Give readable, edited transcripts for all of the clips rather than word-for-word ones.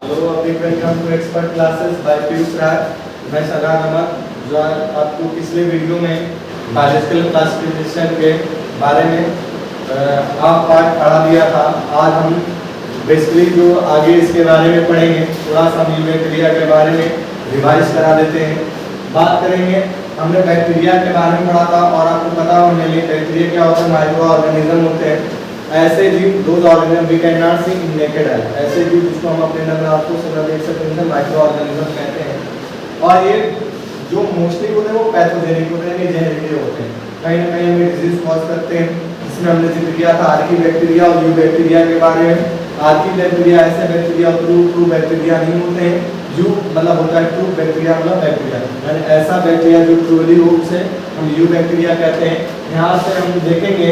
Hello अभी welcome to expert classes by Piyush Rai. मैं सरदार अहमद जो आपको पिछले वीडियो में बायोलॉजिकल क्लासिफिकेशन के बारे में हाफ पार्ट पढ़ा दिया था। आज हम बेसिकली जो आगे इसके बारे में पढ़ेंगे, थोड़ा सा हम बैक्टीरिया के बारे में रिवाइज करा देते हैं। बात करेंगे, हमने बैक्टीरिया के बारे में पढ़ा था और आपको पता होने लगे बैक्टीरिया क्या होता है, माइक्रो ऑर्गेनिज्म होते हैं। ऐसे जीव those organism we can not see in naked eye, ऐसे जीव जिसको हम अपने नजर आंखों से न देख सकते हैं माइक्रो ऑर्गेनिज्म कहते हैं। और ये जो मोस्टली होते हैं वो पैथोजेनिक होते हैं, जहरीले होते हैं, कहीं ना कहीं हमें डिजीज कॉज करते हैं। इसमें हमने जिक्र किया था आर्की बैक्टीरिया और यू बैक्टीरिया के बारे में। आर्की बैक्टीरिया ऐसे बैक्टीरिया ट्रू बैक्टीरिया नहीं होते हैं। यू मतलब होता है ट्रू बैक्टीरिया, मतलब बैक्टीरिया यानी ऐसा बैक्टीरिया जो ट्रूली रूप से हम यू बैक्टीरिया कहते हैं। यहाँ से हम देखेंगे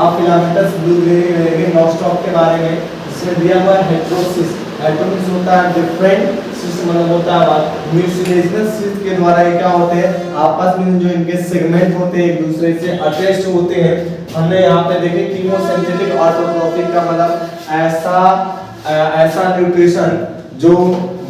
आप फिलामेंटस ब्लू ग्रीन नॉस्टॉक के बारे में, इसमें दिया हुआ है हेटेरोसिस। हेटेरोसिस होता है डिफरेंट, सिस मतलब होता है म्यूसिनेशनल सिस के द्वारा ये क्या होते हैं, आपस में जो इनके सेगमेंट होते हैं एक दूसरे से अटैच्ड होते हैं। हमने यहाँ पे देखे कीमोसिंथेटिक ऑटोट्रोफिक का मतलब ऐसा न्यूट्रिशन जो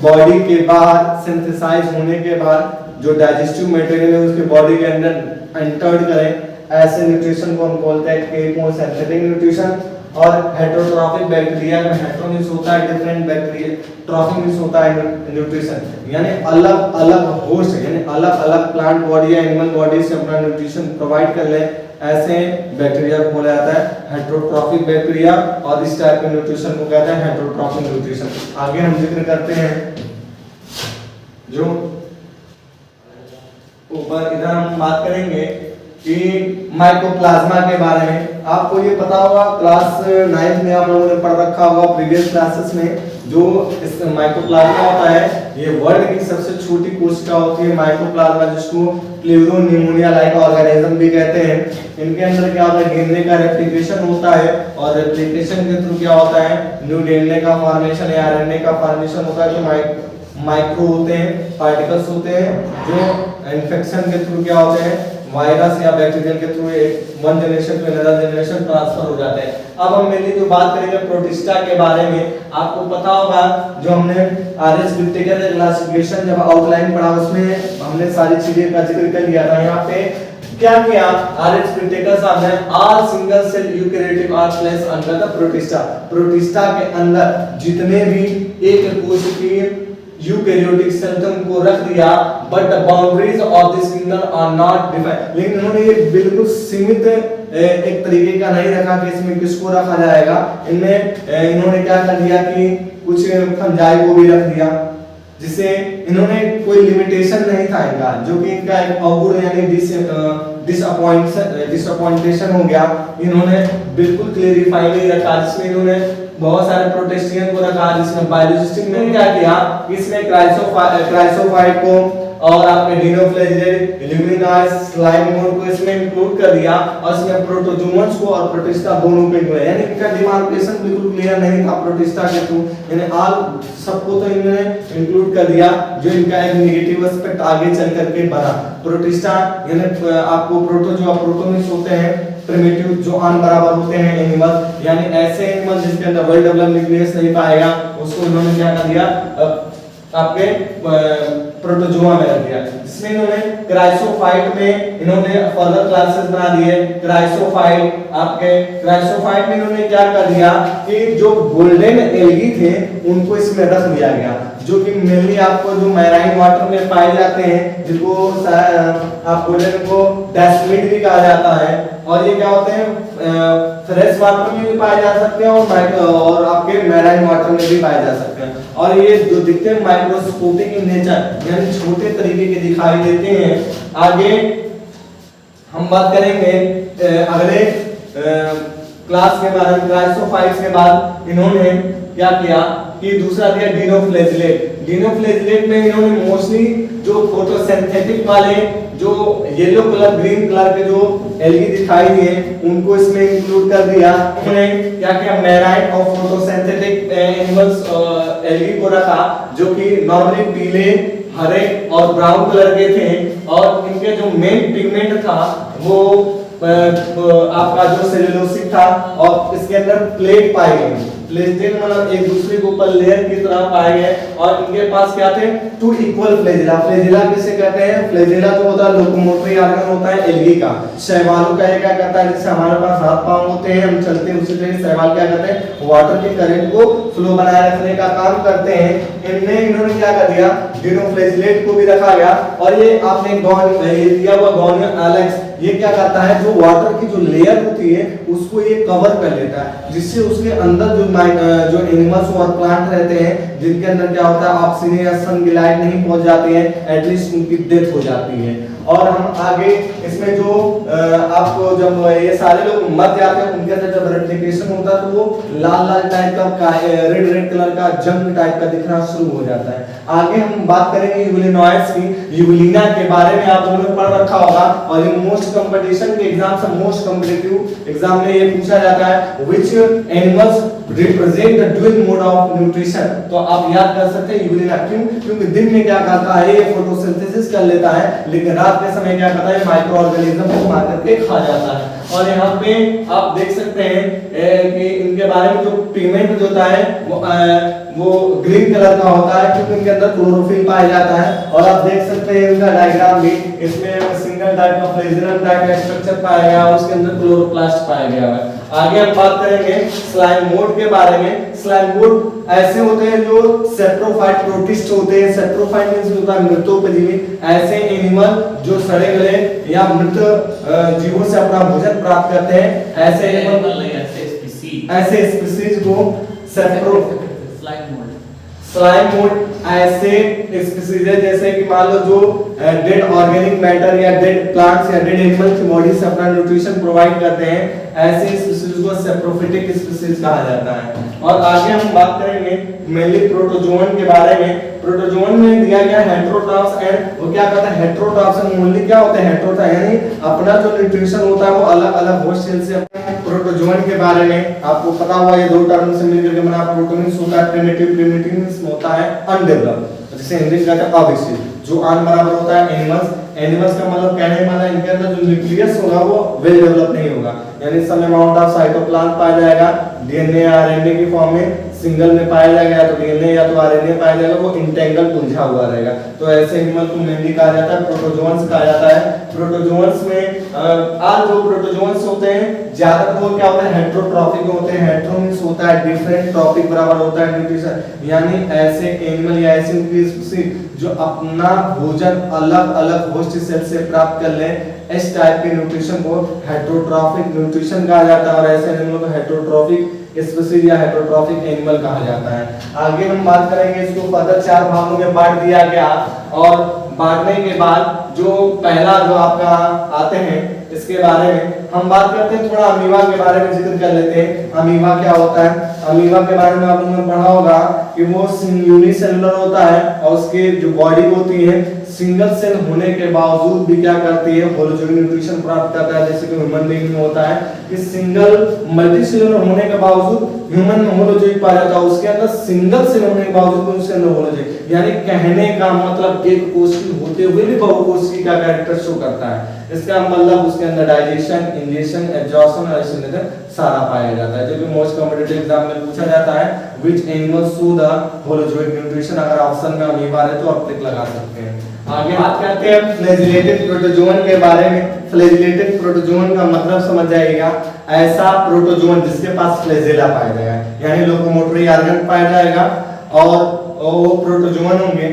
बॉडी के बाहर सिंथेसाइज होने के बाद जो डाइजेस्टिव मटेरियल है उसके बॉडी के अंदर एंटर्ड करें, ऐसे न्यूट्रिशन को हम बोलते हैं कीमोसिंथेटिक न्यूट्रिशन। और हेटेरोट्रॉफिक बैक्टीरिया में हेटेरो मींस होता है डिफरेंट, बैक्टीरिया ट्रॉफिक मींस होता है न्यूट्रिशन, यानी अलग अलग होस्ट यानी अलग अलग प्लांट बॉडी या एनिमल बॉडी से अपना न्यूट्रिशन प्रोवाइड कर ले, ऐसे बैक्टीरिया को बोला जाता है हेटेरोट्रॉफिक बैक्टीरिया। और इस टाइप के न्यूट्रिशन को कहते हैं हेटेरोट्रॉफिक न्यूट्रिशन। आगे हम जिक्र करते हैं जो ऊपर इधर हम बात करेंगे कि माइकोप्लाज्मा के बारे में। आपको ये पता होगा क्लास 9 में आप लोगों ने पढ़ रखा होगा प्रीवियस क्लासेस में, जो इस माइकोप्लाज्मा होता है ये वर्ल्ड की सबसे छोटी कोशिका होती है माइकोप्लाज्मा, जिसको प्लेउरोनिमोनिया लाइक ऑर्गेनिज्म भी कहते हैं। इनके अंदर क्या होता है, डीएनए का रेप्लिकेशन होता है और रेप्लिकेशन के थ्रू क्या होता है, न्यू डीएनए का फॉर्मेशन या आरएनए का फॉर्मेशन होता है। जो माइक्रो होते हैं, पार्टिकल्स होते हैं जो इन्फेक्शन के थ्रू क्या होते हैं, वायरस या बैक्टीरियल के through one generation to another generation transfer हो जाते हैं। अब हम मेनली जो बात करेंगे प्रोटिस्टा के बारे में। आपको पता होगा जो हमने आरएच विट्टिगर क्लासिफिकेशन जब आउटलाइन पढ़ा उसमें हमने सारी चीजें का जिक्र कर लिया था। यहाँ पे क्या किया, आरएच विट्टिगर साहब ने all single cell eukaryotic are place under the protista. Protista के अंदर जितने भी एक कोशिकीय यूकैरियोटिक सेल को रख दिया, but the boundaries of this kingdom are not defined. लेकिन उन्होंने ये बिल्कुल सीमित एक तरीके का नहीं रखा कि इसमें किसको रखा जाएगा। इनमें इन्होंने क्या कर दिया कि कुछ फंजाई को भी रख दिया, जिससे इन्होंने कोई लिमिटेशन नहीं था इनका, जो कि इनका एक अवगुण यानी डिसअपॉइंटेशन हो गया। इन्होंने बिल्कुल क्लेरिफाई नहीं रखा, जिसमें इन्होंने बहुत सारे प्रोटेस्टियन को रखा, जिसमें बायोलॉजिस्ट ने क्या किया, इसमें क्राइसोफाइट को और आपके डिनोफ्लैजिलेट इल्यूमिनाइज स्लाइम मोड को इसमें इंक्लूड कर दिया और इसमें प्रोटोजोअन्स को और प्रोटिस्टा दोनों को इंक्लूड, यानी इनका डिमार्केशन बिल्कुल क्लियर नहीं था प्रोटिस्टा के थ्रू, यानी ऑल सबको तो इन्होंने इंक्लूड कर दिया, जो इनका एक नेगेटिव एस्पेक्ट आगे चल करके बना। प्रोटिस्टा यानी आपको प्रोटोजोआ प्रोटोमिक्स होते हैं, प्रिमिटिव जो आन बराबर होते हैं एनिमल, यानी ऐसे एनिमल जिसके अंदर वेल डेवलप्ड न्यूक्लियस नहीं पाएगा उसको इन्होंने क्या कर दिया, आपके प्रोटोजोआ में रख दिया। इसमें इन्होंने क्राइसोफाइट में इन्होंने फर्दर क्लासेस बना दिए। क्राइसोफाइट में इन्होंने क्या कर दिया कि जो गोल्डन एल्गी थे उनको इसमें रख दिया गया, जो कि मेनली आपको जो मैराइन वाटर में पाए जाते हैं, जिनको आप गोल्डन को डेस्मिड भी कहा जाता है। और ये क्या होते हैं, फ्रेश वाटर में भी पाए जा सकते हैं और आपके मैराइन वाटर में भी पाए जा सकते हैं। और ये जो दिखते हैं माइक्रोस्कोपिक इन नेचर, यानी छोटे तरीके के दिखाई देते हैं। आगे हम बात करेंगे अगले क्लास के बारे में। क्राइसोफाइट्स के बाद इन्होंने क्या किया कि दूसरा दिया डिनोफ्लैजिलेट। डिनोफ्लैजिलेट में इन्होंने मोस्टली जो फोटोसिंथेटिक वाले जो येलो कलर ग्रीन कलर के जो एल्गी दिखाई दिए उनको इसमें इंक्लूड कर दिया। उन्होंने क्या किया, मैराइन और फोटोसिंथेटिक एनिमल्स एल्गी को रखा, जो कि नॉर्मली पीले, हरे और ब्राउन कलर के थे। और इनके जो मेन पिगमेंट था वो आपका जो सेलुलोसिक था और इसके अंदर प्लेट पाई गई। फ्लैजेलेट मतलब एक दूसरे के ऊपर लेयर की तरह पाए गए और इनके पास क्या थे, टू इक्वल फ्लैजेला। फ्लैजेला किसे कहते हैं, फ्लैजेला जो होता है लोकोमोटरी ऑर्गन होता है एल्गी का। शैवालों का ये क्या करता है, जैसे हमारे पास हाथ पांव होते हैं हम चलते हैं, उसी तरह शैवाल क्या करते हैं, वाटर के करंट को फ्लो बनाए रखने का काम करते हैं। इन्होंने क्या कर दिया, तीनों फ्लैजेलेट को भी रखा गया और ये आपने दिया हुआ गॉनियन एलेक्स ये क्या करता है, जो वाटर की जो लेयर होती है उसको ये कवर कर लेता है, जिससे उसके अंदर जो एनिमल्स और प्लांट रहते हैं जिनके अंदर क्या होता है ऑक्सीजन या सनलाइट नहीं पहुंच जाती है, एटलीस्ट उनकी डेथ हो जाती है। और हम आगे इसमें जो आपको जब ये सारे लोग मर जाते हैं उनके अंदर जब रेप्लिकेशन होता है तो वो लाल लाल टाइप का रेड रेड कलर का जंग टाइप का दिखना शुरू हो जाता है। आगे हम बात करेंगे यूलिनॉइड्स की। यूलिना के बारे में आप लोगों ने पढ़ रखा होगा और ये मोस्ट कंपटीशन के एग्जाम से मोस्ट कॉम्पिटिटिव एग्जाम में ये पूछा जाता है, which animals represent the dual mode of nutrition. तो आप याद कर सकते हैं यूलिना, क्यों, क्योंकि दिन में क्या करता है ये फोटोसिंथेसिस कर लेता है, लेकिन रात के समय क्या करता है माइक्रो ऑर्गेनिज्म को मार करके खा जाता है। और यहाँ पे आप देख सकते हैं कि इनके बारे में जो पिगमेंट जो होता है वो ग्रीन कलर का होता है क्योंकि इनके अंदर क्लोरोफिल पाया जाता है। और आप देख सकते हैं इनका डायग्राम भी, इसमें सिंगल टाइप का फ्लैजेलम टाइप का स्ट्रक्चर पाया गया और उसके अंदर क्लोरोप्लास्ट पाया गया है। आगे हम बात करेंगे स्लाइम मोड के बारे में। स्लाइम मोड ऐसे होते हैं जो सेप्रोफाइट प्रोटिस्ट होते हैं। सेप्रोफाइट मींस होता है मृतोपजीवी, ऐसे एनिमल जो सड़े गले या मृत जीवों से अपना भोजन प्राप्त करते हैं, ऐसे एनिमल ऐसे स्पीशीज को स्लाइम मोड ऐसे स्पीशीज है जैसे कि मान लो जो डेड ऑर्गेनिक मैटर या डेड प्लांट्स या डेड एनिमल की बॉडी से अपना न्यूट्रिशन प्रोवाइड करते हैं, ऐसे स्पीशीज को सेप्रोफिटिक स्पीशीज कहा जाता है। और आगे हम बात करेंगे मेनली प्रोटोजोन के बारे में। प्रोटोजोन में दिया गया हेटेरोट्रॉप्स एंड वो क्या करता है, हेटेरोट्रॉप्स एंड मोनली क्या होता है, हेटेरोट्रॉप यानी अपना जो न्यूट्रिशन होता है वो अलग अलग होस्ट सेल से। प्रोटोजोन के बारे में आपको पता हुआ ये दो टर्म से मिलकर के बना। प्रोटोमीन्स होता है प्रिमिटिव, प्रिमिटिव मींस होता है अनडेवलप्ड, जैसे इंग्लिश का अविकसित। जो अन बराबर होता है एनिमल्स, एनिमल्स का मतलब कहने वाला इनके अंदर जो न्यूक्लियस होगा वो वेल डेवलप नहीं होगा, यानी सम अमाउंट ऑफ साइटोप्लाज्म पाया जाएगा डीएनए या आरएनए की फॉर्म में। सिंगल में पाया जाएगा तो डीएनए या तो आरएनए पाया जाएगा, वो इंटेंगल उलझा हुआ रहेगा। तो ऐसे एनिमल को मेनली कहा जाता है प्रोटोजोन्स कहा जाता है। प्रोटोजोन्स में आज जो प्रोटोजोन्स होते हैं ज्यादातर वो क्या होता है हेटेरोट्रॉफिक होते हैं। हेटेरो मींस होता है डिफरेंट, ट्रॉपिक बराबर होता है न्यूट्रिशन, यानी ऐसे एनिमल या ऐसी स्पीशीज जो अपना भोजन अलग अलग होस्ट सेल से प्राप्त कर ले, इस टाइप के न्यूट्रिशन को हेटेरोट्रॉफिक न्यूट्रिशन कहा जाता है। और ऐसे एनिमल को हेटेरोट्रॉफिक स्पीशीज या हेटेरोट्रॉफिक एनिमल कहा जाता है। आगे हम बात करेंगे, इसको फर्दर 4 भागों में बांट दिया गया और बांटने के बाद जो पहला जो आपका आते हैं इसके बारे में हम बात करते हैं। थोड़ा अमीबा के बारे में जिक्र कर लेते हैं। अमीबा क्या होता है, अमीबा के बारे में आप लोगों ने पढ़ा होगा कि वो यूनिसेलुलर होता है और उसकी जो बॉडी होती है सिंगल सेल होने के बावजूद भी क्या करती है होलोजोइक न्यूट्रिशन प्राप्त करता है, जैसे कि ह्यूमन बीइंग में होता है कि सिंगल मल्टीसेलुलर होने के बावजूद ह्यूमन में होलोजोइक पाया जाता है, उसके अंदर सिंगल सेल होने के बावजूद भी उसके अंदर होलोजोइक, यानी कहने का मतलब एक कोशिकी होते हुए भी बहुकोशिकी का कैरेक्टर शो करता है। इसका मतलब उसके अंदर डाइजेशन, इंजेक्शन, एब्जॉर्प्शन और एसिमिलेशन सारा पाया जाता है, जो कि मोस्ट कॉम्पिटिटिव एग्जाम में पूछा जाता है which animal show the holozoic nutrition. अगर ऑप्शन में अमीबा है तो आप टिक लगा सकते हैं। आगे बात करते हैं फ्लैजिलेटेड प्रोटोजोन के बारे में। फ्लैजिलेटेड प्रोटोजोन का मतलब समझ जाइएगा ऐसा प्रोटोजोन जिसके पास फ्लैजिला पाया जाएगा, यानी लोकोमोटरी ऑर्गन पाया जाएगा और वो प्रोटोजोन होंगे।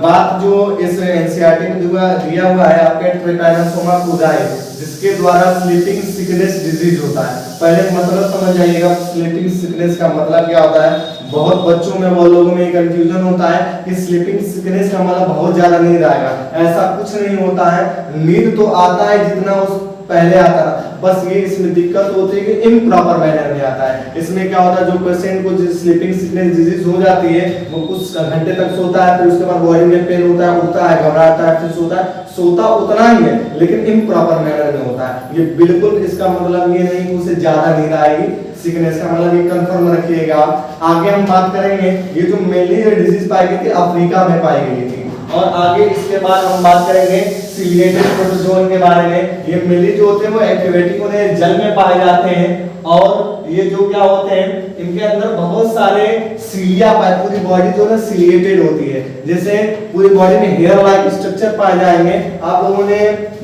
बात जो इस एनसीईआरटी में दिया हुआ है आपके ट्रिपैनोसोमा कुजाई, जिसके द्वारा स्लीपिंग सिकनेस डिजीज होता है। पहले मतलब समझ जाइएगा स्लीपिंग सिकनेस का मतलब क्या होता है। बहुत बच्चों में वो लोगों में कंफ्यूजन होता है कि स्लीपिंग सिकनेस का मतलब बहुत ज्यादा नींद आएगा, ऐसा कुछ नहीं होता है। नींद तो आता है जितना उस पहले आता था, बस ये इसमें दिक्कत होती है कि इम्प्रॉपर मैनर में आता है। इसमें क्या होता है जो पेशेंट को स्लीपिंग सिकनेस डिजीज हो जाती है वो कुछ घंटे तक सोता है, फिर उसके बाद बॉडी में पेन होता है, उठता है, घबराता है, फिर सोता है। सोता उतना ही है लेकिन इम्प्रॉपर मैनर में होता है। ये बिल्कुल इसका मतलब ये नहीं कि उसे ज्यादा नींद आएगी, सिकनेस का मतलब ये कंफर्म रखिएगा आप। आगे हम बात करेंगे ये जो मेनली डिजीज पाई गई थी अफ्रीका में पाई गई थी। और आगे इसके बाद हम बात करेंगे सिलिएटेड प्रोटोजोन के बारे में। ये मिली जो होते हैं वो एक्वेटिक होते हैं, जल में पाए जाते हैं, और ये जो क्या होते हैं, इनके अंदर बहुत सारे सीलिया पाए, पूरी बॉडी जो है सिलिएटेड होती है, जैसे पूरी बॉडी में हेयर लाइक स्ट्रक्चर पाए जाएंगे। आप लोगों ने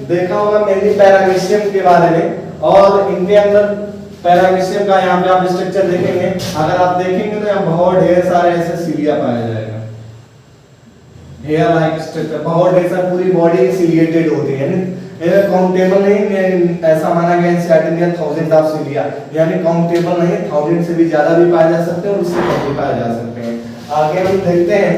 देखा होगा मेनली पैरामीशियम के बारे में, और इनके अंदर पैरामीशियम का यहाँ पे आप स्ट्रक्चर देखेंगे, अगर आप देखेंगे तो यहाँ बहुत ढेर सारे ऐसे सीलिया पाया जाएगा, हेयर लाइक स्ट्रक्चर, बहुत ढेर सारी, पूरी बॉडी सिलिएटेड होती है, काउंटेबल नहीं, ऐसा माना गया एनसीईआरटी में 1000 ऑफ सीलिया, यानी काउंटेबल नहीं, 1000 से भी ज्यादा भी पाए जा सकते हैं और उससे कम भी पाए जा सकते हैं। आगे हम देखते हैं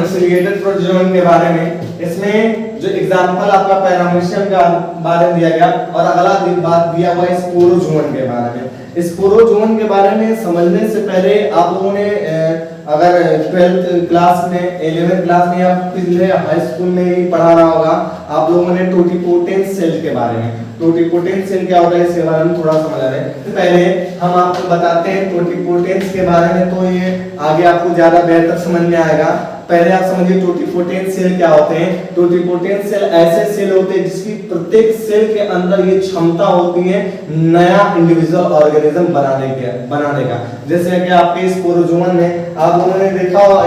सिलिएटेड प्रोटोजोन के बारे में। इसमें जो एग्जांपल आपका पैरामीशियम का बारे में दिया गया, और अगला बात दिया हुआ है स्पोरोजोन के बारे में। स्पोरोजोन के बारे में समझने से पहले आप लोगों ने अगर 12th क्लास में, 11th क्लास में या पिछले हाई स्कूल में ही पढ़ा रहा होगा, आप लोगों ने टोटिपोटेंट सेल के बारे में। टोटिपोटेंट सेल क्या होता है इसके बारे में थोड़ा समझ रहे हैं। तो पहले हम आपको बताते हैं टोटिपोटेंट के बारे में, तो ये आगे आपको ज्यादा बेहतर समझ में आएगा। पहले आप समझिए टोटिपोटेंट सेल क्या होते हैं। टोटिपोटेंट सेल ऐसे सेल होते हैं जिसकी प्रत्येक सेल के अंदर ये क्षमता होती है नया इंडिविजुअल ऑर्गेनिज्म बनाने का। जैसे कि आपके स्पोरोजोन में आप लोगों ने देखा होगा,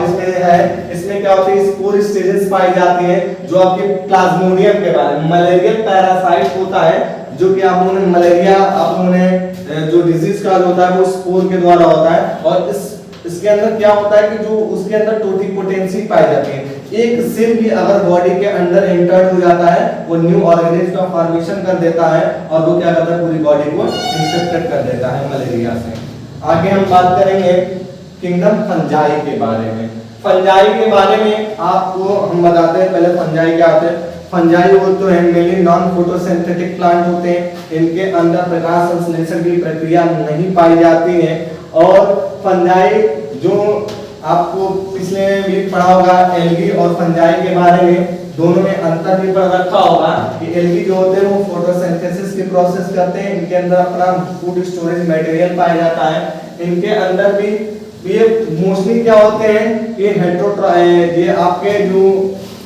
इसमें क्या होती है, स्पोर स्टेजेस पाई जाती है, जो आपके प्लाज्मोडियम के बारे में, मलेरियल पैरासाइट होता है, जो कि आप लोगों ने मलेरिया, आप लोगों ने जो डिजीज का होता है वो स्पोर के द्वारा होता है। और इसके अंदर क्या होता है कि जो उसके अंदर टोटिपोटेंसी पाई जाती है। एक सेल भी अगर बॉडी के अंदर एंटर्ड हो जाता है, वो न्यू ऑर्गेनिज्म का फॉर्मेशन कर देता है, और वो क्या करता है, पूरी बॉडी को इंफेक्टेड कर देता है मलेरिया से। आगे हम बात करेंगे किंगडम फंजाई के बारे में। फंजाई के बारे में आपको हम बताते हैं, पहले फंजाई क्या होते हैं। फंजाई वो तो है मेनली नॉन फोटोसिंथेटिक प्लांट होते हैं, इनके अंदर प्रकाश संश्लेषण की प्रक्रिया नहीं पाई जाती है। और फंजाई जो आपको पिछले वीक पढ़ा होगा एल्गी और फंजाई के बारे में, दोनों में अंतर भी पढ़ रखा होगा कि एल्गी जो होते हैं वो फोटोसिंथेसिस की प्रोसेस करते हैं, इनके अंदर अपना फूड स्टोरेज मटेरियल पाया जाता है। इनके अंदर भी ये मोस्टली क्या होते हैं, ये आपके जो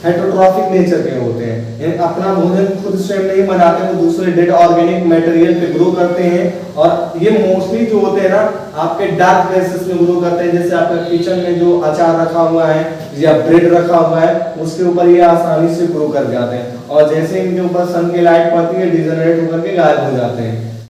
हेटरोट्रॉफिक नेचर के होते हैं, ये अपना भोजन खुद स्वयं नहीं बनाते, वो दूसरे डेड ऑर्गेनिक मटेरियल पे ग्रो करते हैं। और ये मोस्टली जो होते हैं ना आपके डार्क प्लेसेस में ग्रो करते हैं, जैसे आपका किचन में जो अचार रखा हुआ है या ब्रेड रखा हुआ है उसके ऊपर ये आसानी से ग्रो कर जाते हैं, और जैसे इनके ऊपर सन की लाइट पड़ती है डिजेनरेट होकर के गायब हो जाते हैं।